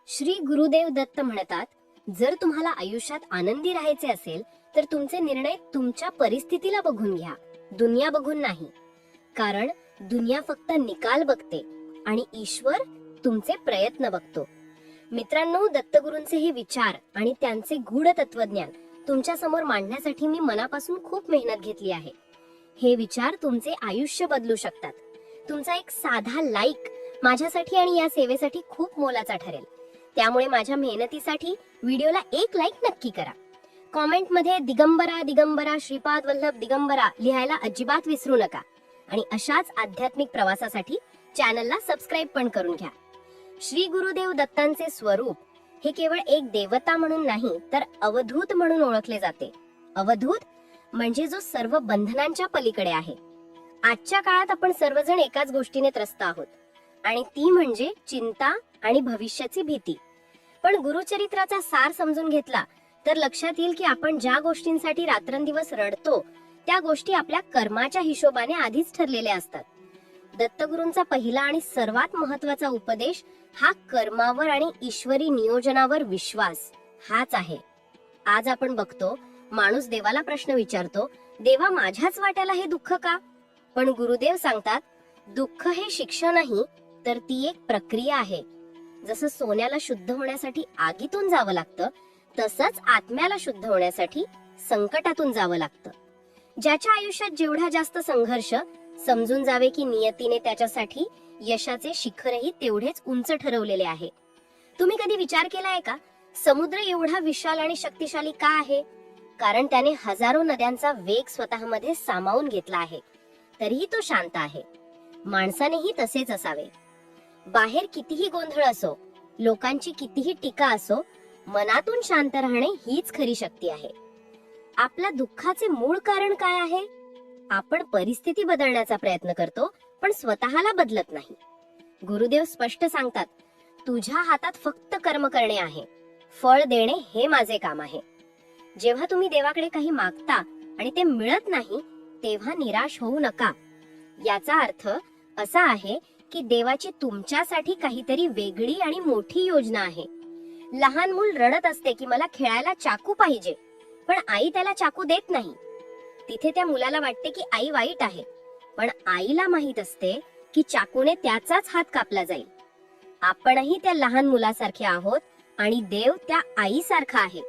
श्री गुरुदेव दत्त म्हणतात, जर तुम्हाला आयुष्यात आनंदी राहायचे असेल तर तुमचे निर्णय तुमच्या परिस्थितीला बघून घ्या, दुनिया बघून नाही. कारण दुनिया फक्त निकाल बघते आणि ईश्वर तुमचे प्रयत्न बघतो. मित्रांनो, दत्तगुरूंचे हे विचार आणि त्यांचे गूढ तत्वज्ञान तुमच्या समोर मांडण्यासाठी मी मनापासून खूप मेहनत घेतली आहे. हे विचार तुमचे आयुष्य बदलू शकतात. तुमचा एक साधा लाईक माझ्यासाठी आणि या सेवेसाठी खूप मोलाचा ठरेल. त्यामुळे माझ्या मेहनतीसाठी व्हिडिओला एक लाईक नक्की करा. कॉमेंट मध्ये दिगंबरा दिगंबरा श्रीपाद वल्लभ दिगंबरा लिहायला अजिबात विसरू नका. आणि अशाच आध्यात्मिक प्रवासासाठी चॅनलला सबस्क्राईब पण करून घ्या. श्री गुरुदेव दत्तांचे स्वरूप हे केवळ एक देवता म्हणून नाही तर अवधूत म्हणून ओळखले जाते. अवधूत म्हणजे जो सर्व बंधनांच्या पलीकडे आहे. आजच्या काळात आपण सर्वजण एकाच गोष्टीने त्रस्त आहोत आणि ती म्हणजे चिंता आणि भविष्याची भीती. पण गुरुचरित्राचा सार समजून घेतला तर लक्षात येईल की आपण ज्या गोष्टींसाठी रात्रंदिवस रडतो त्या गोष्टी आपल्या कर्माच्या हिशोबाने आधीच ठरलेल्या असतात. दत्तगुरूंचा पहिला आणि सर्वात महत्वाचा उपदेश हा कर्मावर आणि ईश्वरी नियोजनावर विश्वास हाच आहे. आज आपण बघतो, माणूस देवाला प्रश्न विचारतो, देवा माझ्याच वाट्याला हे दुःख का? पण गुरुदेव सांगतात, दुःख हे शिक्षा नाही तर ती एक प्रक्रिया आहे. जसं सोन्याला शुद्ध होण्यासाठी आगीतून जावं लागतं, तसंच आत्म्याला शुद्ध होण्यासाठी संकटातून जावं लागतं. ज्याच्या आयुष्यात जेवढा जास्त संघर्ष, समजून जावे की नियतीने त्याच्यासाठी यशाचे शिखरही तेवढेच उंच ठरवलेले आहे. तुम्ही कधी विचार केलाय का, समुद्र एवढा विशाल आणि शक्तिशाली का आहे? कारण त्याने हजारो नद्यांचा वेग स्वतःमध्ये सामावून घेतला आहे, तरीही तो शांत आहे. माणसानेही तसेच असावे. बाहेर कितीही गोंधळ असो, लोकांची कितीही टीका असो, मनातून शांत राहणे हीच खरी शक्ती आहे. आपल्या दुःखाचे मूळ कारण काय आहे? आपण परिस्थिती बदलण्याचा प्रयत्न करतो पण स्वतःला बदलत नाही. गुरुदेव स्पष्ट सांगतात, तुझ्या हातात फक्त कर्म करणे आहे, फळ देणे हे माझे काम आहे. जेव्हा तुम्ही देवाकडे काही मागता आणि ते मिळत नाही तेव्हा निराश होऊ नका. याचा अर्थ असा आहे की देवाची तुमच्यासाठी काहीतरी वेगळी आणि मोठी योजना आहे. लहान मूल रडत असते की मला खेळायला चाकू पाहिजे, पण आई त्याला चाकू देत नाही. तिथे त्या मुलाला वाटते की आई वाईट आहे, पण आईला माहित असते की चाकूने त्याचाच हात कापला जाईल. आपणही त्या लहान मुलासारखे आहोत आणि देव त्या आईसारखा आहे.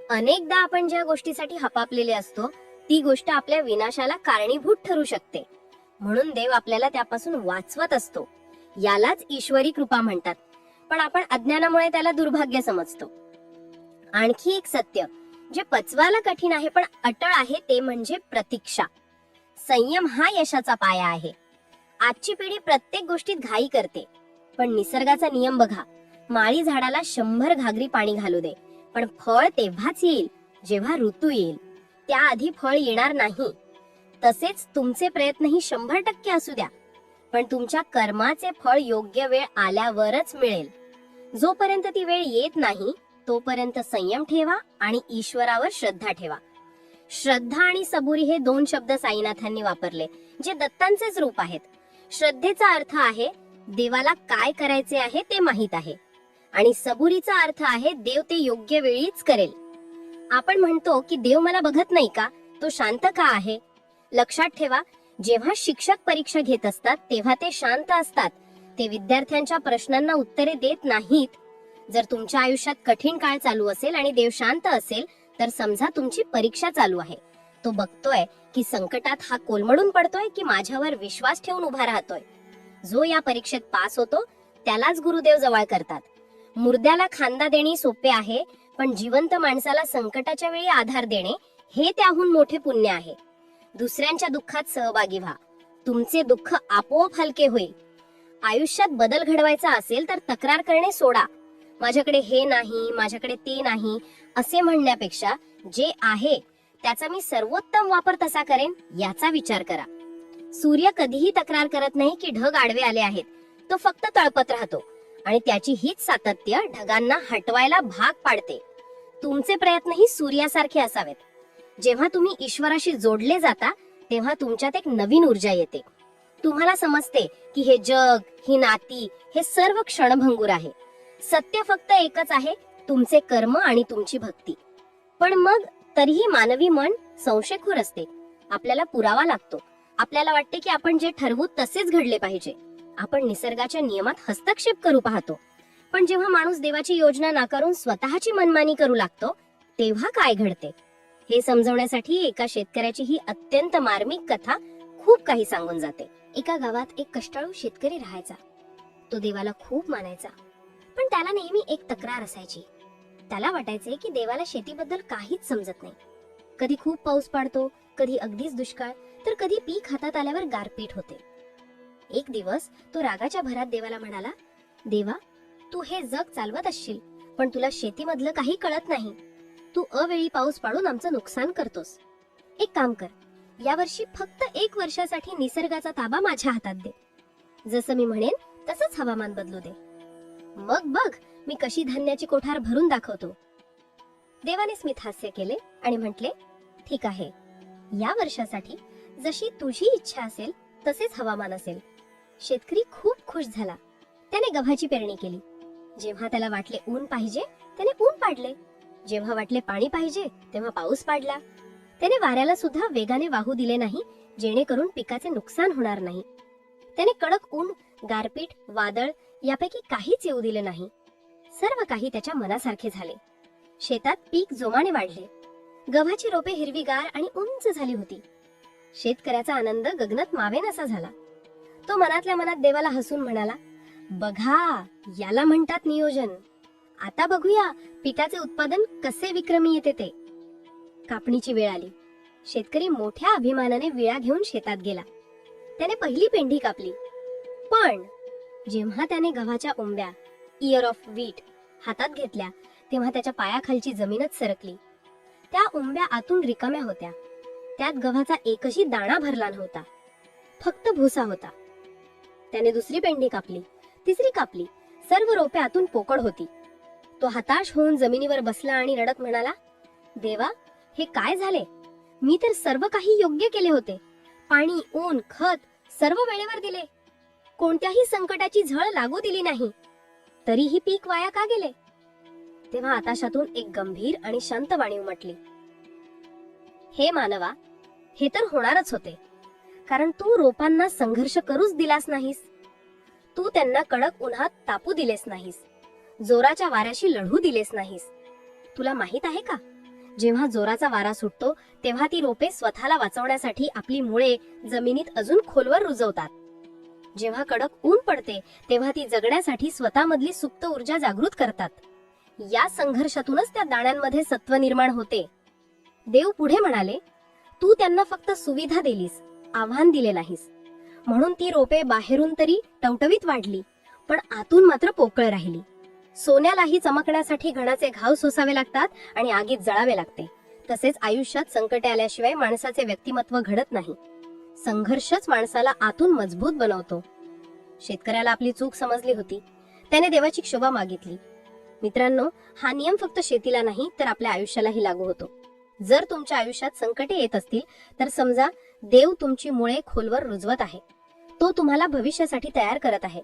अनेकदा आपण ज्या गोष्टीसाठी हपापलेले असतो ती गोष्ट आपल्या विनाशाला कारणीभूत ठरू शकते. म्हणून देव आपल्याला त्यापासून वाचवत असतो. यालाच ईश्वरी कृपा म्हणतात. पण आपण अज्ञानामुळे त्याला दुर्भाग्य समजतो. आणखी एक सत्य जे पचवायला कठीण आहे पण अटळ आहे ते म्हणजे प्रतीक्षा. संयम हा यशाचा पाया आहे. आजची पिढी प्रत्येक गोष्टीत घाई करते, पण निसर्गाचा नियम बघा, माळी झाडाला 100 घागरी पाणी घालू दे, पण फळ तेव्हाच येईल जेव्हा ऋतू येईल, त्याआधी फळ येणार नाही. तसेच तुमचे प्रयत्नही 100% असू द्या, पण तुमच्या कर्माचे फळ योग्य वेळ आल्यावरच मिळेल. जोपर्यंत ती वेळ येत नाही तोपर्यंत संयम ठेवा आणि ईश्वरावर श्रद्धा ठेवा. श्रद्धा आणि सबुरी हे 2 शब्द साईनाथांनी वापरले, जे दत्तांचेच रूप आहेत. श्रद्धेचा अर्थ आहे देवाला काय करायचे आहे ते माहित आहे, आणि सबुरीचा अर्थ आहे देव ते योग्य वेळीच करेल. आपण म्हणतो की देव मला बघत नाही का, तो शांत का आहे? लक्षात ठेवा, जेव्हा शिक्षक परीक्षा घेत असतात तेव्हा ते शांत असतात. ते विद्यार्थ्यांच्या प्रश्नांना उत्तरे देत नाहीत. जर तुमच्या आयुष्यात कठीण काळ चालू असेल आणि देव शांत असेल तर समजा तुमची परीक्षा चालू आहे. तो बघतोय की संकटात हा कोलमडून पडतोय की माझ्यावर विश्वास ठेवून उभा राहतोय. जो या परीक्षेत पास होतो त्यालाच गुरुदेव जवळ करतात. मुर्द्याला खांदा देणे सोपे आहे, पण जिवंत माणसाला संकटाच्या वेळी आधार देणे हे त्याहून मोठे पुण्य आहे. दुसऱ्यांच्या दुःखात सहभागी व्हा, तुमचे दुःख आपोआप हलके होईल. आयुष्यात बदल घडवायचा असेल तर तक्रार करणे सोडा. माझ्याकडे हे नाही, माझ्याकडे ते नाही असे म्हणण्यापेक्षा जे आहे त्याचा मी सर्वोत्तम वापर कसा करेन याचा विचार करा. सूर्य कधीही तक्रार करत नाही की ढग आडवे आले आहेत. तो फक्त तळपत राहतो आणि त्याची हीच सातत्य ढगांना हटवायला भाग पाडते. तुमचे प्रयत्नही सूर्यासारखे असावेत. जेव्हा तुम्ही ईश्वराशी जोडले जाता तेव्हा तुमच्यात एक नवीन ऊर्जा येते. तुम्हाला समजते की हे जग, ही नाती हे सर्व क्षणभंगूर आहे. सत्य फक्त एकच आहे, तुमचे कर्म आणि तुमची भक्ती. पण मग तरीही मानवी मन संशयखोर असते. आपल्याला पुरावा लागतो. आपल्याला वाटते की आपण जे ठरवू तसेच घडले पाहिजे. आपण निसर्गाच्या नियमात हस्तक्षेप करू पाहतो. पण जेव्हा माणूस देवाची योजना नाकारून स्वतःची मनमानी करू लागतो, तेव्हा काय घडते हे समजवण्यासाठी एका शेतकऱ्याची ही अत्यंत मार्मिक कथा खूप काही सांगून जाते. एका गावात एक कष्टाळू शेतकरी राहायचा. तो देवाला खूप मानायचा, पण त्याला नेहमी एक तक्रार असायची. त्याला वाटायचे की देवाला शेतीबद्दल काहीच समजत नाही. कधी खूप पाऊस पडतो, कधी अगदीच दुष्काळ, तर कधी पीक हातात आल्यावर गारपीट होते. एक दिवस तो रागाच्या भरात देवाला म्हणाला, देवा, तू हे जग चालवत असशील, पण तुला शेतीमधलं काही कळत नाही. तू अवेळी पाऊस पाडून आमचं नुकसान करतोस. एक काम कर, यावर्षी फक्त 1 वर्षासाठी निसर्गाचा ताबा माझ्या हातात दे. जसं मी म्हणेन तसंच हवामान बदलू दे. मग बघ मी कशी धान्याची कोठार भरून दाखवतो. देवाने स्मित हास्य केले आणि म्हटले, ठीक आहे, या वर्षासाठी जशी तुझी इच्छा असेल तसेच हवामान असेल. शेतकरी खूप खुश झाला. त्याने गव्हाची पेरणी केली. जेव्हा त्याला वाटले ऊन पाहिजे त्याने ऊन पाडले. जेव्हा वाटले पाणी पाहिजे तेव्हा पाऊस पाडला. त्याने वाऱ्याला सुद्धा वेगाने वाहू दिले नाही, जेणेकरून पिकाचे नुकसान होणार नाही. त्याने कडक ऊन, गारपीट, वादळ यापैकी काहीच येऊ दिले नाही. सर्व काही त्याच्या मनासारखे झाले. शेतात पीक जोमाने वाढले. गव्हाची रोपे हिरवीगार आणि उंच झाली होती. शेतकऱ्याचा आनंद गगनात मावेनासा झाला. तो मनातल्या मनात देवाला हसून म्हणाला, बघा, याला म्हणतात नियोजन. आता बघूया पिकाचे उत्पादन कसे विक्रमी येते ते. कापणीची वेळ आली. शेतकरी मोठ्या अभिमानाने विळा घेऊन शेतात गेला. त्याने पहिली पेंढी कापली. पण जेव्हा त्याने गव्हाच्या उंब्या, इयर ऑफ व्हीट, हातात घेतल्या, तेव्हा त्याच्या पायाखालची जमीनच सरकली. त्या उंब्या आतून रिकाम्या होत्या. त्यात गव्हाचा एकही दाणा भरला नव्हता. फक्त भुसा होता. त्याने दुसरी पेंढी कापली, तिसरी कापली. सर्व रोपे आतून पोकळ होती. तो हताश होऊन जमिनीवर बसला आणि रडत म्हणाला, देवा, हे काय झाले? मी तर सर्व काही योग्य केले होते. पाणी, ऊन, खत सर्व वेळेवर दिले. कोणत्याही संकटाची झळ लागू दिली नाही. तरीही पीक वाया का गेले? तेव्हा आकाशातून एक गंभीर आणि शांत वाणी उमटली, हे मानवा, हे तर होणारच होते, कारण तू रोपांना संघर्ष करूच दिलास नाहीस. तू त्यांना कडक उन्हात तापू दिलेस नाहीस. जोराच्या वाऱ्याशी लढू दिलेस नाहीस. तुला माहित आहे का, जेव्हा जोराचा वारा सुटतो तेव्हा ती रोपे स्वतःला वाचवण्यासाठी आपली मुळे जमिनीत अजून खोलवर रुजवतात. जेव्हा कडक ऊन पडते तेव्हा ती जगण्यासाठी स्वतःमधली सुप्त ऊर्जा जागृत करतात. या संघर्षातूनच त्या दाण्यांमध्ये सत्व निर्माण होते. देव पुढे म्हणाले, तू त्यांना फक्त सुविधा दिलीस, आव्हान दिले नाहीस. म्हणून ती रोपे बाहेरून तरी टवटवीत वाढली, पण आतून मात्र पोकळ राहिली. सोन्यालाही चमकण्यासाठी घणाचे घाव सोसावे लागतात आणि आगीत जळावे लागते. तसेच आयुष्यात संकटे आल्याशिवाय माणसाचे व्यक्तिमत्व घडत नाही. संघर्षच माणसाला आतून मजबूत बनवतो. शेतकऱ्याला आपली चूक समजली होती. त्याने देवाची क्षमा मागितली. मित्रांनो, हा नियम फक्त शेतीला नाही तर आपल्या आयुष्यालाही लागू होतो. जर तुमच्या आयुष्यात संकटे येत असतील तर समजा देव तुमची मुळे खोलवर रुजवत आहे. तो तुम्हाला भविष्यासाठी तयार करत आहे.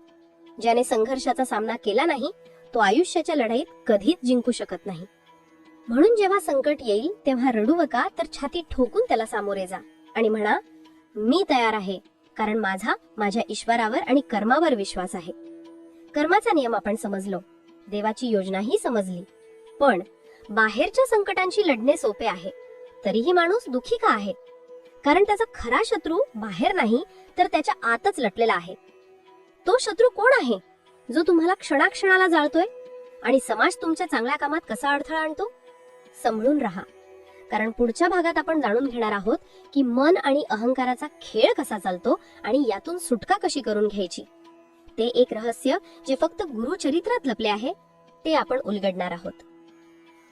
ज्याने संघर्षाचा सामना केला नाही तो आयुष्याच्या लढाईत कधीच जिंकू शकत नाही. म्हणून जेव्हा संकट येईल तेव्हा रडू नका, तर छाती ठोकून त्याला सामोरे जा आणि म्हणा, मी तयार आहे, कारण माझ्या ईश्वरावर आणि कर्मावर विश्वास आहे. कर्माचा नियम आपण समजलो, देवाची योजनाही समजली. पण बाहेरच्या संकटांशी लढणे सोपे आहे. तरीही माणूस दुःखी का आहे? कारण त्याचा खरा शत्रू बाहेर नाही तर त्याच्या आतच लटलेला आहे. तो शत्रू कोण आहे, जो तुम्हाला क्षणाक्षणाला जाळतोय आणि समाज तुमच्या चांगल्या कामात कसा अडथळा आणतो? सांभाळून राहा, कारण पुढच्या भागात आपण जाणून घेणार आहोत की मन आणि अहंकाराचा खेळ कसा चालतो आणि यातून सुटका कशी करून घ्यायची. ते एक रहस्य जे फक्त गुरुचरित्रात लपले आहे, ते आपण उलगडणार आहोत.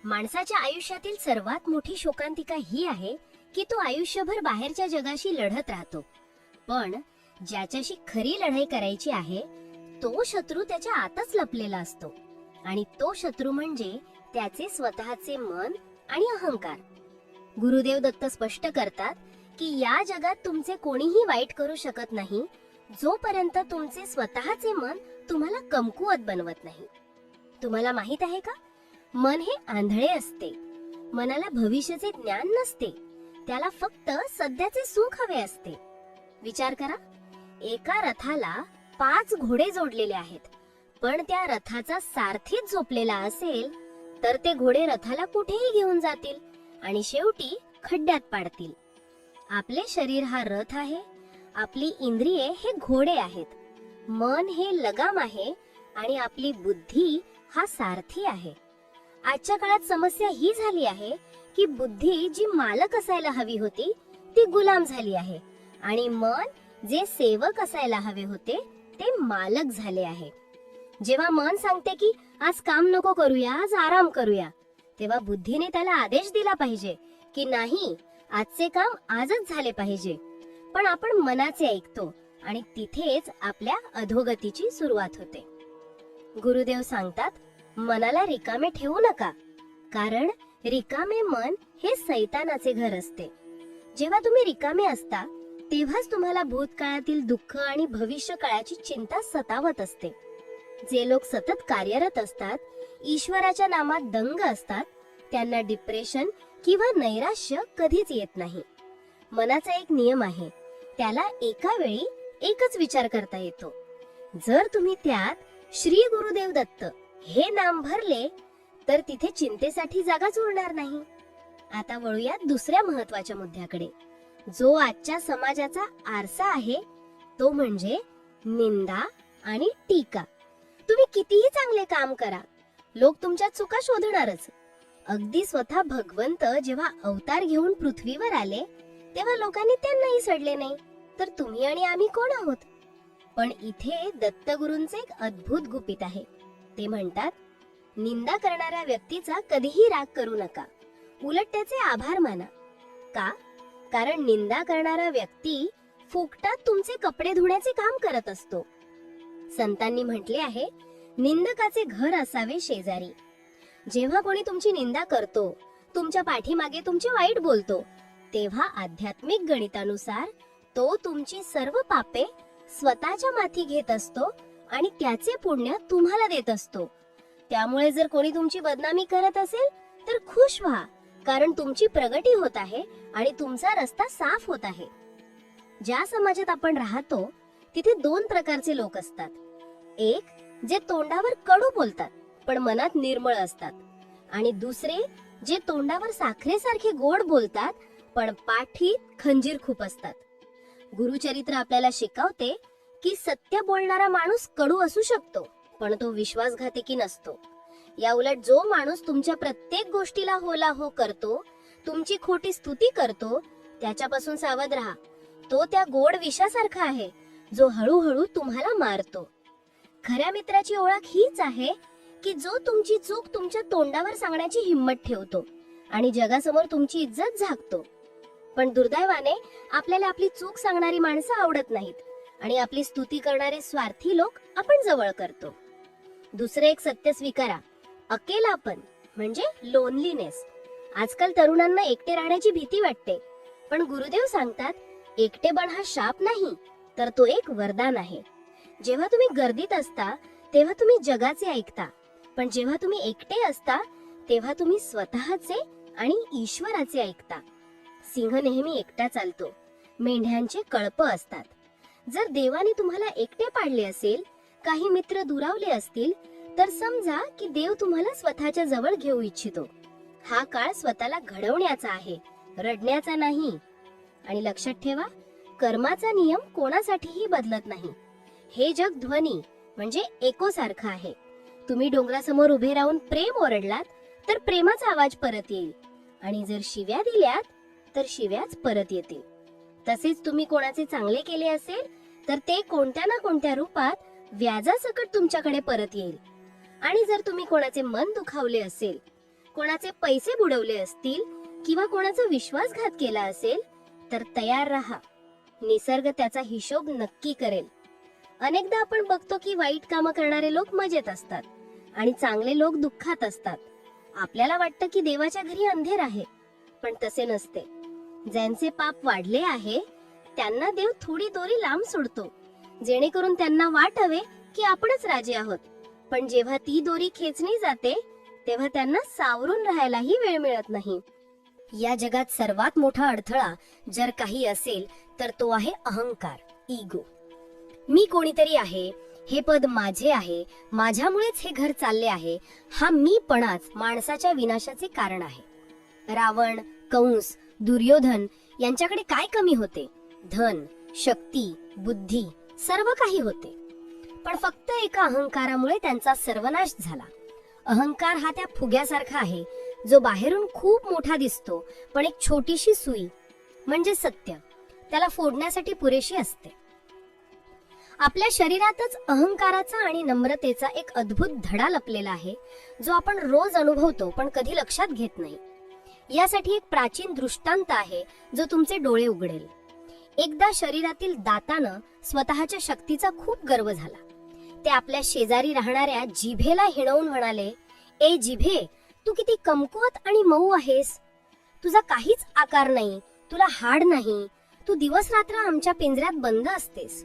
माणसाच्या आयुष्यातील सर्वात मोठी शोकांतिका ही आहे की तो आयुष्यभर बाहेरच्या जगाशी लढत राहतो, पण ज्याच्याशी खरी लढाई करायची आहे तो शत्रू त्याच्या आतच लपलेला असतो. आणि तो शत्रू म्हणजे त्याचे स्वतःचे मन आणि अहंकार. गुरुदेव दत्त स्पष्ट करतात की या जगात तुमचे कोणीही वाईट करू शकत नाही जोपर्यंत तुमचे स्वतःचे मन तुम्हाला कमकुवत बनवत नाही. तुम्हाला माहित आहे का, मन हे आंधळे असते. मनाला भविष्याचे ज्ञान नसते, त्याला फक्त सध्याचे सुख हवे असते. विचार करा, एका रथाला 5 घोडे जोडलेले आहेत, पण त्या रथाचा सारथीच झोपलेला असेल तर ते घोडे रथाला कुठेही घेऊन जातील आणि शेवटी खड्ड्यात पाडतील. आपले शरीर हा रथ आहे, आपली इंद्रिये हे घोडे आहेत, मन हे लगाम आहे आणि आपली बुद्धी हा सारथी आहे. आजच्या काळात समस्या ही झाली आहे की बुद्धी जी मालक असायला हवी होती ती गुलाम झाली आहे आणि मन जे सेवक असायला हवे होते ते मालक झाले आहे. जेव्हा मन सांगते की आज काम नको करूया, आज आराम करूया, तेव्हा बुद्धीने त्याला आदेश दिला पाहिजे की नाही, आजचे काम आजच झाले पाहिजे. पण आपण मनाचे ऐकतो आणि तिथेच आपल्या अधोगतीची सुरुवात होते. गुरुदेव सांगतात, मनाला रिकामे ठेवू नका, कारण रिकामे मन हे सैतानाचे घर असते. जेव्हा तुम्ही रिकामे असता तेव्हाच तुम्हाला भूतकाळातील दुःख आणि भविष्य काळाची चिंता सतावत असते. जे लोक सतत कार्यरत असतात, ईश्वराच्या नामात दंग असतात, त्यांना डिप्रेशन किंवा नैराश्य कधीच येत नाही. मनाचा एक नियम आहे, त्याला एका वेळी एकच विचार करता येतो. जर तुम्ही त्यात श्री गुरुदेव दत्त हे नाम भरले तर तिथे चिंतेसाठी जागाच उरणार नाही. आता वळूयात दुसऱ्या महत्वाच्या मुद्द्याकडे, जो आजच्या समाजाचा आरसा आहे, तो म्हणजे निंदा आणि टीका. तुम्ही कितीही चांगले काम करा, लोक तुमच्या चुका शोधणारच. अगदी स्वतः भगवंत जेव्हा अवतार घेऊन पृथ्वीवर आले तेव्हा लोकांनी त्यांनाही सडले नाही, तर तुम्ही आणि आम्ही कोण आहोत? पण इथे दत्तगुरूंचे एक अद्भुत गुपित आहे. ते म्हणतात, निंदा करणाऱ्या व्यक्तीचा कधीही राग करू नका, उलट त्याचे आभार माना. का? कारण निंदा करणारा व्यक्ती फुकटात तुमचे कपडे धुण्याचे काम करत असतो. संतांनी म्हटले आहे, निंदकाचे घर असावे शेजारी. जेव्हा कोणी तुमची निंदा करतो, तुमच्या पाठीमागे तुमचे वाईट बोलतो, तेव्हा आध्यात्मिक गणितानुसार तो तुमची सर्व पापे स्वतःच्या माथी घेत असतो आणि त्याचे पुण्य तुम्हाला देत असतो. त्यामुळे जर कोणी तुमची बदनामी करत असेल तर खुश व्हा, कारण तुमची प्रगती होत आहे आणि तुमचा रस्ता साफ होत आहे. ज्या समाजात आपण राहतो तिथे 2 प्रकारचे लोक असतात. एक जे तोंडावर कडू बोलतात पण मनात निर्मळ असतात, आणि दुसरे जे तोंडावर साखरेसारखे गोड बोलतात पण पाठीत खंजीर खूप असतात. गुरुचरित्र आपल्याला शिकवते की सत्य बोलणारा माणूस कडू असू शकतो पण तो विश्वासघातकी नसतो. या उलट जो माणूस तुमच्या प्रत्येक गोष्टीला होला हो करतो, तुमची खोटी स्तुती करतो, त्याच्यापासून सावध राहा. तो त्या गोड विषासारखा आहे जो हळूहळू तुम्हाला मारतो. खऱ्या मित्राची ओळख हीच आहे की जो तुमची चूक तुमच्या तोंडावर सांगण्याची हिंमत ठेवतो आणि जगासमोर तुमची इज्जत झाकतो. पण दुर्दैवाने आपल्याला आपली चूक सांगणारी माणसं आवडत नाहीत आणि आपली स्तुती करणारे स्वार्थी लोक आपण जवळ करतो. दुसरे एक सत्य स्वीकारा, अकेलापण म्हणजे लोनलीनेस. आजकाल तरुणांना एकटे राहण्याची भीती वाटते, पण गुरुदेव सांगतात, एकटेपण हा शाप नाही तर तो एक वरदान आहे. जेव्हा तुम्ही गर्दीत असता तेव्हा तुम्ही जगाचे ऐकता, पण जेव्हा तुम्ही एकटे असता तेव्हा तुम्ही स्वतःचे आणि ईश्वराचे ऐकता. सिंह नेहमी एकटा चालतो, मेंढ्यांचे कळप असतात. जर देवाने तुम्हाला एकटे पाडले असेल, काही मित्र दुरावले असतील, तर समजा की देव तुम्हाला स्वतःच्या जवळ घेऊ इच्छितो. हा काळ स्वतःला घडवण्याचा आहे, रडण्याचा नाही. आणि लक्षात ठेवा, कर्माचा नियम कोणासाठीही बदलत नाही. हे जग ध्वनी म्हणजे एको सारखं आहे. तुम्ही डोंगरासमोर उभे राहून प्रेम ओरडलात तर प्रेमाचा आवाज परत येईल, आणि जर शिव्या दिल्यात तर शिव्याच परत येतील. तसेच तुम्ही कोणाचे चांगले केले असेल तर ते कोणत्या ना कोणत्या रूपात व्याजासकट तुमच्याकडे परत येईल. आणि जर तुम्ही कोणाचे मन दुखावले असेल, कोणाचे पैसे बुडवले असतील किंवा कोणाचा विश्वासघात केला असेल तर तयार राहा, निसर्ग त्याचा हिशोब नक्की करेल. अनेकदा आपण बघतो की वाईट कामं करणारे लोक मजेत असतात आणि चांगले लोक दुःखात असतात. आपल्याला वाटतं की देवाच्या घरी अंधेर आहे, पण तसे नसते. ज्यांचे पाप वाढले आहे त्यांना देव थोडी दोरी लांब सोडतो, जेणेकरून त्यांना वाटावे की आपणच राजे आहोत. पण जेव्हा ती दोरी खेचली जाते तेव्हा त्यांना सावरून राहायलाही वेळ मिळत नाही. या जगात सर्वात मोठा अडथळा जर काही असेल तर तो आहे अहंकार, इगो. मी कोणीतरी आहे, हे पद माझे आहे, माझ्यामुळेच हे घर चालले आहे, हा मीपणाच माणसाच्या विनाशाचे कारण आहे. रावण, कंस, दुर्योधन यांच्याकडे काय कमी होते? धन, शक्ती, बुद्धी सर्व काही होते, पण फक्त एका अहंकारामुळे त्यांचा सर्वनाश झाला. अहंकार हा त्या फुग्यासारखा आहे जो बाहेरून खूप मोठा दिसतो, पण एक छोटीशी सुई म्हणजे सत्य त्याला फोडण्यासाठी पुरेशी असते. आपल्या शरीरातच अहंकाराचा आणि नम्रतेचा एक अद्भुत धडा लपलेला आहे, जो आपण रोज अनुभवतो पण कधी लक्षात घेत नाही. यासाठी एक प्राचीन दृष्टांत आहे जो तुमचे डोळे उघडेल. एकदा शरीरातील दातानं स्वतःच्या शक्तीचा खूप गर्व झाला. ते आपल्या शेजारी राहणाऱ्या जिभेला हिणवून म्हणाले, ए जिभे, तू किती कमकुवत आणि मऊ आहेस. तुझा काहीच आकार नाही, तुला हाड नाही, तू दिवस रात्र आमच्या पिंजऱ्यात बंद असतेस.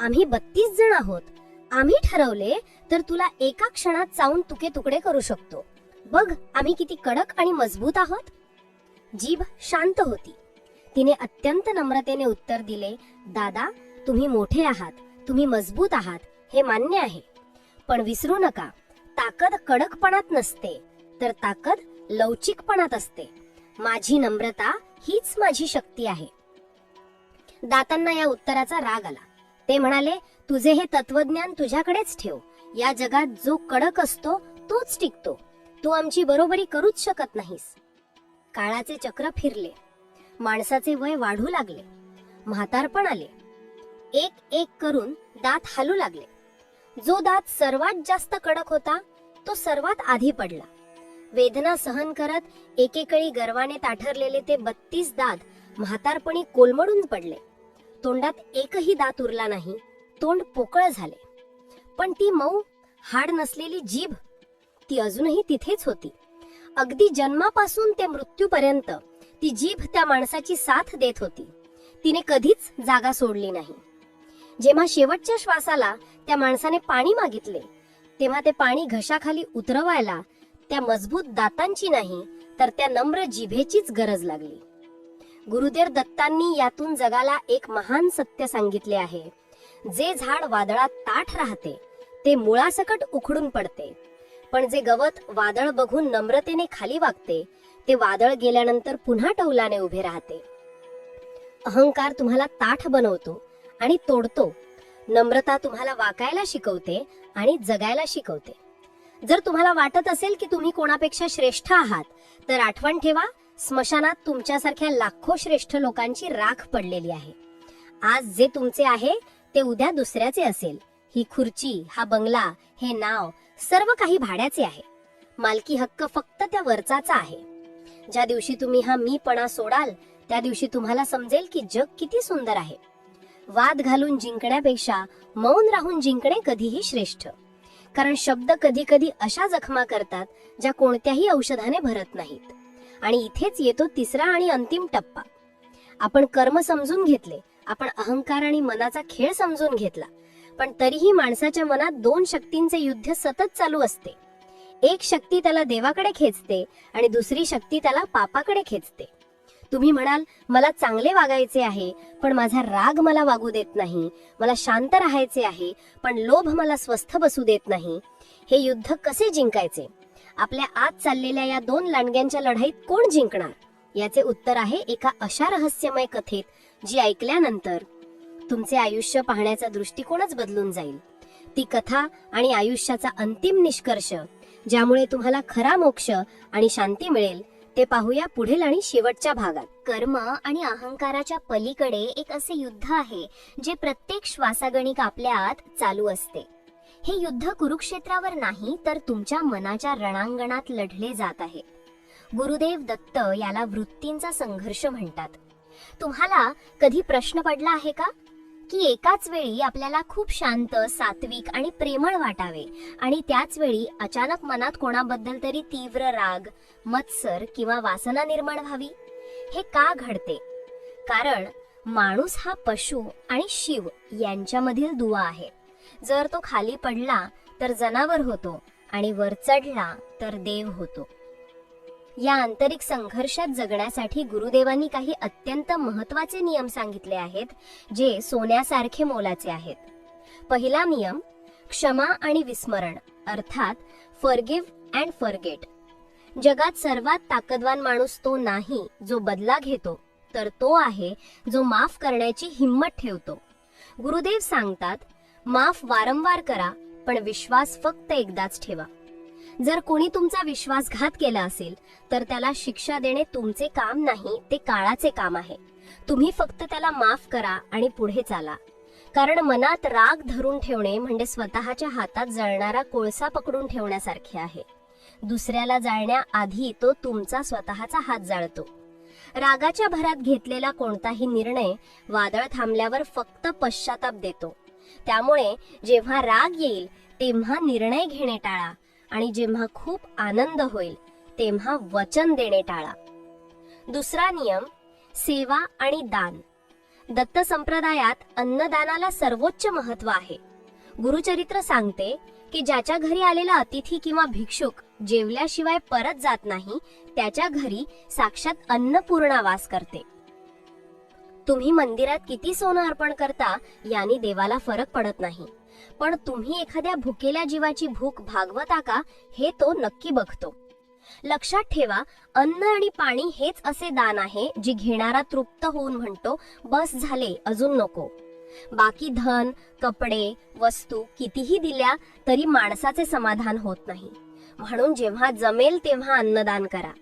आम्ही 32 जण आहोत, आम्ही ठरवले तर तुला एका क्षणात चावून तुके तुकडे करू शकतो. बघ आम्ही किती कडक आणि मजबूत आहोत. जीभ शांत होती. तिने अत्यंत नम्रतेने उत्तर दिले, दादा, तुम्ही मोठे आहात, तुम्ही मजबूत आहात, हे मान्य आहे, पण विसरू नका, ताकद कडकपणात नसते, तर ताकद लवचिकपणात असते. माझी नम्रता हीच माझी शक्ती आहे. दातांना या उत्तराचा राग आला. ते म्हणाले, तुझे हे तत्वज्ञान तुझ्याकडेच ठेव. या जगात जो कडक असतो तोच टिकतो. तू आमची बरोबरी करूच शकत नाहीस. काळाचे चक्र फिरले. माणसाचे वय वाढू लागले. म्हातारपण आले. एक एक करून दात हालू लागले. जो दात सर्वात जास्त कडक होता तो सर्वात आधी पडला. वेदना सहन करत एकेकाळी गर्वाने ताठरलेले ते 32 दात म्हातारपणी कोलमडून पडले. तोंडात एकही दात उरला नाही. तोंड पोकळ झाले. पण ती मऊ हाड नसलेली जीभ, ती अजूनही तिथेच होती. अगदी जन्मापासून ते मृत्यूपर्यंत ती जीभ त्या माणसाची साथ देत होती. तिने कधीच जागा सोडली नाही. जेव्हा शेवटच्या श्वासाला त्या माणसाने पाणी मागितले, तेव्हा ते पाणी घशाखाली उतरवायला त्या मजबूत दातांची नाही, तर त्या नम्र जिभेचीच गरज लागली. गुरुदेव दत्तांनी यातून जगाला एक महान सत्य सांगितले आहे. जे झाड वादळात ताठ राहते ते मुळासकट उखडून पडते, पण जे गवत वादळ बघून नम्रतेने खाली वागते ते वादळ गेल्यानंतर पुन्हा टौलाने उभे राहते. अहंकार तुम्हाला ताठ बनवतो आणि तोडतो. नम्रता तुम्हाला वाकायला शिकवते आणि जगायला शिकवते. जर तुम्हाला वाटत असेल की तुम्ही कोणापेक्षा श्रेष्ठ आहात, तर आठवण ठेवा, स्मशानात तुमच्यासारख्या लाखो श्रेष्ठ लोकांची राख पडलेली आहे. आज जे तुमचे आहे ते उद्या दुसऱ्याचे असेल. ही खुर्ची, हा बंगला, हे नाव सर्व काही भाड्याचे आहे. मालकी हक्क फक्त त्या वरचाचा आहे. ज्या दिवशी तुम्ही हा मीपणा सोडाल त्या दिवशी तुम्हाला समजेल की जग किती सुंदर आहे. वाद घालून जिंकण्यापेक्षा मौन राहून जिंकणे कधीही श्रेष्ठ. कारण शब्द कधी कधी अशा जखमा करतात ज्या कोणत्याही औषधाने भरत नाहीत. आणि इथेच येतो तिसरा आणि अंतिम टप्पा. आपण कर्म समजून घेतले, आपण अहंकार आणि मनाचा खेळ समजून घेतला, पण तरीही माणसाच्या मनात 2 शक्तींचे युद्ध सतत चालू असते. एक शक्ती त्याला देवाकडे खेचते आणि दुसरी शक्ती त्याला पापाकडे खेचते. तुम्ही म्हणाल, मला चांगले वागायचे आहे पण माझा राग मला वागू देत नाही, मला शांत राहायचे आहे पण लोभ मला स्वस्थ बसू देत नाही. हे युद्ध कसे जिंकायचे? आपल्या आत चाललेल्या या 2 लांडग्यांच्या लढाईत कोण जिंकणार? याचे उत्तर आहे एका अशा रहस्यमय कथेत जी ऐकल्यानंतर तुमचे आयुष्य पाहण्याचा दृष्टिकोनच बदलून जाईल. ती कथा आणि आयुष्याचा अंतिम निष्कर्ष, ज्यामुळे तुम्हाला खरा मोक्ष आणि शांती मिळेल, ते पाहूया पुढील आणि शेवटच्या भागात. कर्म आणि अहंकाराच्या पलीकडे एक असे युद्ध आहे जे प्रत्येक श्वासागणिक आपल्या आत चालू असते. हे युद्ध कुरुक्षेत्रावर नाही तर तुमच्या मनाच्या रणांगणात लढले जात आहे. गुरुदेव दत्त याला वृत्तींचा संघर्ष म्हणतात. तुम्हाला कधी प्रश्न पडला आहे का की एकाच वेळी आपल्याला खूप शांत, सात्विक आणि प्रेमळ वाटावे आणि त्याच वेळी अचानक मनात कोणाबद्दल तरी तीव्र राग, मत्सर किंवा वासना निर्माण व्हावी? हे का घडते? कारण माणूस हा पशु आणि शिव यांच्यामधील दुवा आहे. जर तो खाली पडला तर जनावर होतो आणि वर चढला तर देव होतो. या आंतरिक संघर्षात जगण्यासाठी गुरुदेवांनी काही अत्यंत महत्त्वाचे नियम सांगितले आहेत, जे सोन्यासारखे मोलाचे आहेत. पहिला नियम, क्षमा आणि विस्मरण, अर्थात फॉरगिव्ह अँड फॉरगेट. जगात सर्वात ताकदवान माणूस तो नाही जो बदला घेतो, तर तो आहे जो माफ करण्याची हिंमत ठेवतो. गुरुदेव सांगतात, माफ वारंवार करा, पण विश्वास फक्त एकदाच ठेवा. जर कोणी तुमचा विश्वासघात केला असेल तर त्याला शिक्षा देणे तुमचे काम नाही, ते काळाचे काम आहे. तुम्ही फक्त त्याला माफ करा आणि पुढे चाला. कारण मनात राग धरून ठेवणे म्हणजे स्वतःच्या हातात जळणारा कोळसा पकडून ठेवण्यासारखे आहे. दुसऱ्याला जाळण्याआधी तो तुमचा स्वतःचा हात जाळतो. रागाच्या भरात घेतलेला कोणताही निर्णय वादळ थांबल्यावर फक्त पश्चाताप देतो. त्यामुळे जेव्हा राग येईल तेव्हा निर्णय घेणे टाळा आणि जेव्हा खूप आनंद होईल तेव्हा वचन देणे टाळा. दुसरा नियम, सेवा आणि दान. दत्त संप्रदायात अन्नदानाला सर्वोच्च महत्त्व आहे. गुरुचरित्र सांगते की ज्याच्या घरी आलेला अतिथी किंवा भिक्षुक जेवल्याशिवाय परत जात नाही, त्याच्या घरी साक्षात अन्नपूर्णा वास करते. तुम्ही मंदिरात किती सोनं अर्पण करता याने देवाला फरक पडत नाही, पण तुम्ही एखाद्या भुकेल्या जीवाची भूक भागवता का हे तो नक्की बघतो. लक्षात ठेवा, अन्न आणि पाणी हेच असे दान आहे जे घेणारा तृप्त होऊन म्हणतो, बस झाले, अजून नको. बाकी धन, कपडे, वस्तू कितीही दिल्या तरी माणसाचे समाधान होत नाही. म्हणून जेव्हा जमेल तेव्हा अन्नदान करा.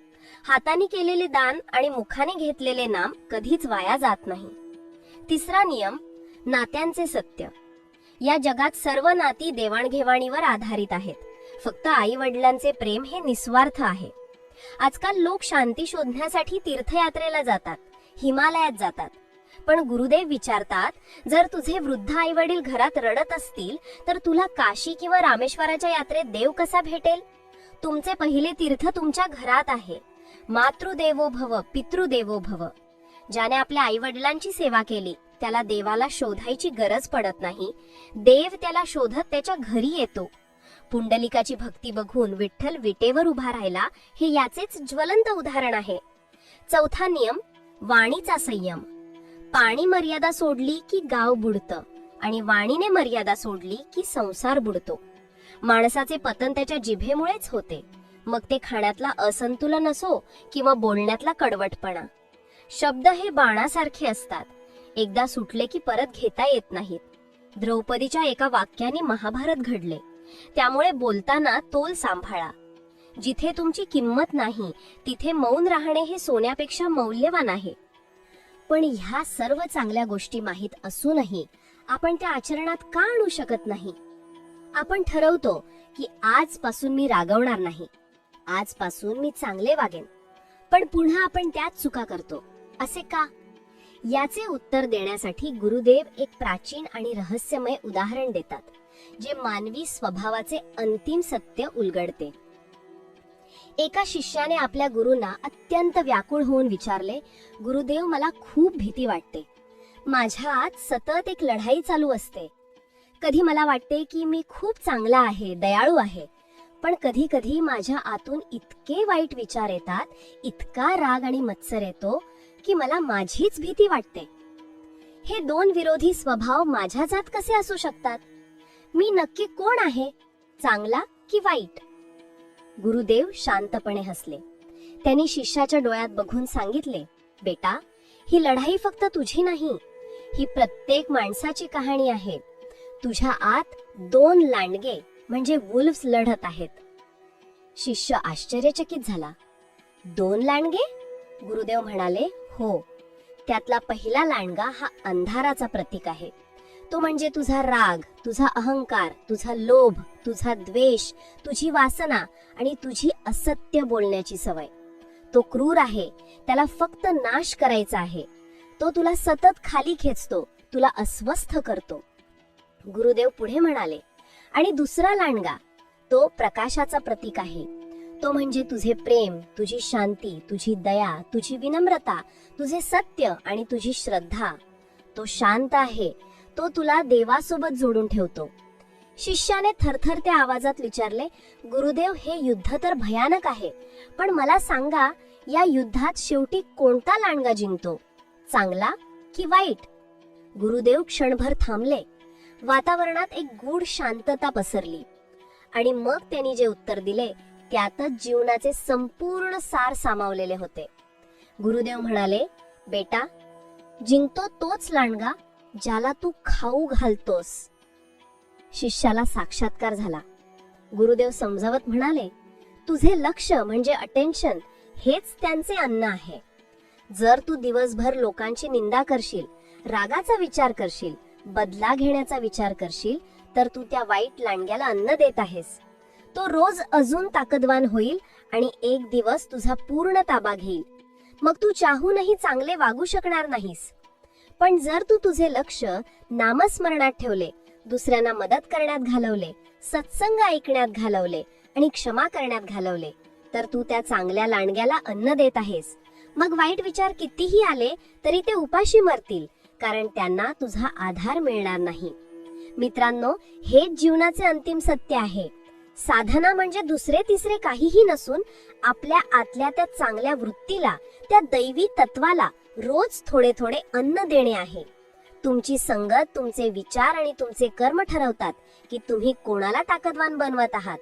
हाताने केलेले दान आणि मुखाने घेतलेले नाम कधीच वाया जात नाही. तिसरा नियम, नात्यांचे सत्य. या जगात सर्व नाती देवाणघेवाणीवर आधारित आहेत. फक्त आई वडिलांचे प्रेम हे निस्वार्थ आहे. आजकाल लोक शांती शोधण्यासाठी तीर्थयात्रेला जातात, हिमालयात जातात. पण गुरुदेव विचारतात, जर तुझे वृद्ध आई वडील घरात रडत असतील तर तुला काशी किंवा रामेश्वराच्या यात्रेत देव कसा भेटेल? तुमचे पहिले तीर्थ तुमच्या घरात आहे. मातृदेवो भव, पितृदेवो भव. ज्याने आपल्या आई वडिलांची सेवा केली त्याला देवाला शोधायची गरज पडत नाही. देव त्याला शोधत त्याच्या घरी येतो. पुंडलिकाची भक्ती बघून विठ्ठल विटेवर उभा राहिला, हे याचेच ज्वलंत उदाहरण आहे. चौथा नियम, वाणीचा संयम. पाणी मर्यादा सोडली की गाव बुडतं आणि वाणीने मर्यादा सोडली की संसार बुडतो. माणसाचे पतन त्याच्या जिभेमुळेच होते, मग ते खाण्यातला असंतुलन असो किंवा बोलण्यातला कडवटपणा. शब्द हे बाणासारखे असतात, एकदा सुटले की परत घेता येत नाहीत. द्रौपदीच्या एका वाक्याने महाभारत घडले. त्यामुळे बोलताना तोल सांभाळा. जिथे तुमची किंमत नाही तिथे मौन राहणे हे सोन्यापेक्षा मौल्यवान आहे. पण ह्या सर्व चांगल्या गोष्टी माहीत असूनही आपण त्या आचरणात का आणू शकत नाही? आपण ठरवतो की आजपासून मी रागवणार नाही, आजपासून मी चांगले वागेन, पण पुन्हा आपण त्याच चुका करतो. असे का? याचे उत्तर देण्यासाठी गुरुदेव एक प्राचीन आणि रहस्यमय उदाहरण देतात, जे मानवी स्वभावाचे अंतिम सत्य उलगडते. एका शिष्याने आपल्या गुरूंना अत्यंत व्याकुळ होऊन विचारले, गुरुदेव, मला खूप भीती वाटते. माझ्या आत सतत एक लढाई चालू असते. कधी मला वाटते की मी खूप चांगला आहे, दयाळू आहे, पण कधी कधी माझ्या आतून इतके वाईट विचार येतात, इतका राग आणि मत्सर येतो की मला माझीच भीती वाटते. हे दोन विरोधी स्वभाव माझ्याच आत कसे असू शकतात? मी नक्की कोण आहे, चांगला की वाईट? गुरुदेव शांतपणे हसले. त्यांनी शिष्याच्या डोळ्यात बघून सांगितले, बेटा, ही लढाई फक्त तुझी नाही, ही प्रत्येक माणसाची कहाणी आहे. तुझ्या आत दोन लांडगे म्हणजे वुल्व्स लढत आहेत. शिष्य आश्चर्यचकित झाला. दोन लांडगे? गुरुदेव म्हणाले, हो. त्यातला पहिला लांडगा हा अंधाराचा प्रतीक आहे. तो म्हणजे तुझा राग, तुझा अहंकार, तुझा लोभ, तुझा द्वेष, तुझी वासना आणि तुझी असत्य बोलण्याची सवय. तो क्रूर आहे, त्याला फक्त नाश करायचा आहे. तो तुला सतत खाली खेचतो, तुला अस्वस्थ करतो. गुरुदेव पुढे म्हणाले, आणि दुसरा लांडगा तो प्रकाशाचा प्रतीक आहे. तो म्हणजे तुझे प्रेम, तुझी शांती, तुझी दया, तुझी विनम्रता, तुझे सत्य आणि तुझी श्रद्धा. तो शांत आहे, तो तुला देवासोबत जोडून ठेवतो. शिष्याने थरथरत्या आवाजात विचारले, गुरुदेव, हे युद्ध तर भयानक आहे, पण मला सांगा, या युद्धात शेवटी कोणता लांडगा जिंकतो, चांगला की वाईट? गुरुदेव क्षणभर थांबले. वातावरणात एक गूढ शांतता पसरली आणि मग त्यांनी जे उत्तर दिले त्यातच जीवनाचे संपूर्ण सार सामावलेले होते. गुरुदेव म्हणाले, बेटा, जिंकतो तोच लांडगा ज्याला तू खाऊ घालतोस. शिष्याला साक्षात्कार झाला. गुरुदेव समजावत म्हणाले, तुझे लक्ष म्हणजे अटेन्शन हेच त्यांचे अन्न आहे. जर तू दिवसभर लोकांची निंदा करशील, रागाचा विचार करशील, बदला घेण्याचा विचार करशील, तर तू त्या वाईट लांडग्याला अन्न देत आहेस. तो रोज अजून ताकदवान होईल आणि एक दिवस तुझा पूर्ण ताबा घेईल. मग तू चाहूनही चांगले वागू शकणार नाहीस. पण जर तू तुझे लक्ष नामस्मरणात ठेवले, दुसऱ्यांना मदत करण्यात घालवले, सत्संग ऐकण्यात घालवले आणि क्षमा करण्यात घालवले, तर तू त्या चांगल्या लांडग्याला अन्न देत आहेस. मग वाईट विचार कितीही आले तरी ते उपाशी मरतील, कारण त्यांना तुझा आधार मिळणार नाही. मित्रांनो, हेच जीवनाचे अंतिम सत्य आहे. साधना म्हणजे दुसरे तिसरे काहीही नसून आपल्या आतल्या त्या चांगल्या वृत्तीला, त्या दैवी तत्वाला रोज थोडे थोडे अन्न देणे आहे. तुमची संगत, तुमचे विचार आणि तुमचे कर्म ठरवतात की तुम्ही कोणाला ताकदवान बनवत आहात.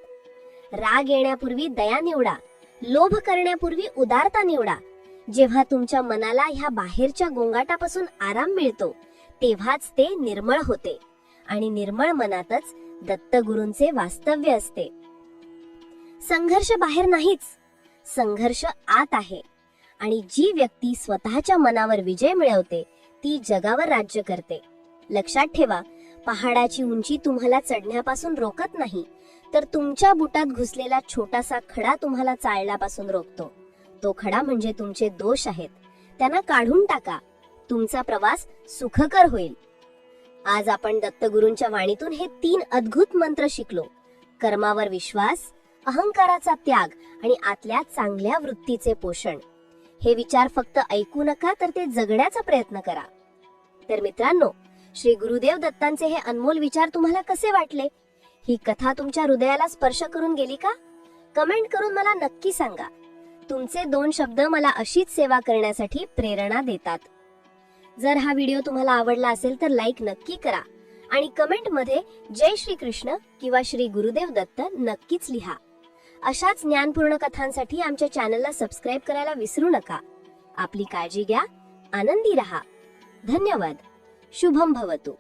राग येण्यापूर्वी दया निवडा, लोभ करण्यापूर्वी उदारता निवडा. जेव्हा तुमच्या मनाला ह्या बाहेरच्या गोंगाटापासून आराम मिळतो, तेव्हाच ते निर्मळ होते आणि निर्मळ मनातच दत्तगुरूंचे वास्तव्य असते. संघर्ष बाहेर नाहीच, संघर्ष आत आहे. आणि जी व्यक्ती स्वतःच्या मनावर विजय मिळवते ती जगावर राज्य करते. लक्षात ठेवा, पहाडाची उंची तुम्हाला चढण्यापासून रोखत नाही, तर तुमच्या बुटात घुसलेला छोटासा खडा तुम्हाला चालण्यापासून रोखतो. तो खडा म्हणजे तुमचे दोष आहेत, त्यांना काढून टाका. तुमचा प्रवास सुखकर होईल. आज आपण दत्तगुरूंच्या वाणीतून हे 3 अद्भुत मंत्र शिकलो. कर्मावर विश्वास, अहंकाराचा त्याग आणि आतल्या चांगल्या वृत्तीचे पोषण. हे विचार फक्त ऐकू नका, तर ते जगण्याचा प्रयत्न करा. तर मित्रांनो, श्री गुरुदेव दत्तांचे हे अनमोल विचार तुम्हाला कसे वाटले? ही कथा तुमच्या हृदयाला स्पर्श करून गेली का? कमेंट करून मला नक्की सांगा. तुमचे 2 शब्द मला अशीच सेवा करण्यासाठी प्रेरणा देतात. जर हा व्हिडिओ तुम्हाला आवडला असेल तर लाईक नक्की करा आणि कमेंट मध्ये जय श्री कृष्ण किंवा श्री गुरुदेव दत्त नक्कीच लिहा. अशाच ज्ञानपूर्ण कथांसाठी आमच्या चॅनलला सबस्क्राईब करायला विसरू नका. आपली काळजी घ्या, आनंदी रहा. धन्यवाद. शुभम भवतु.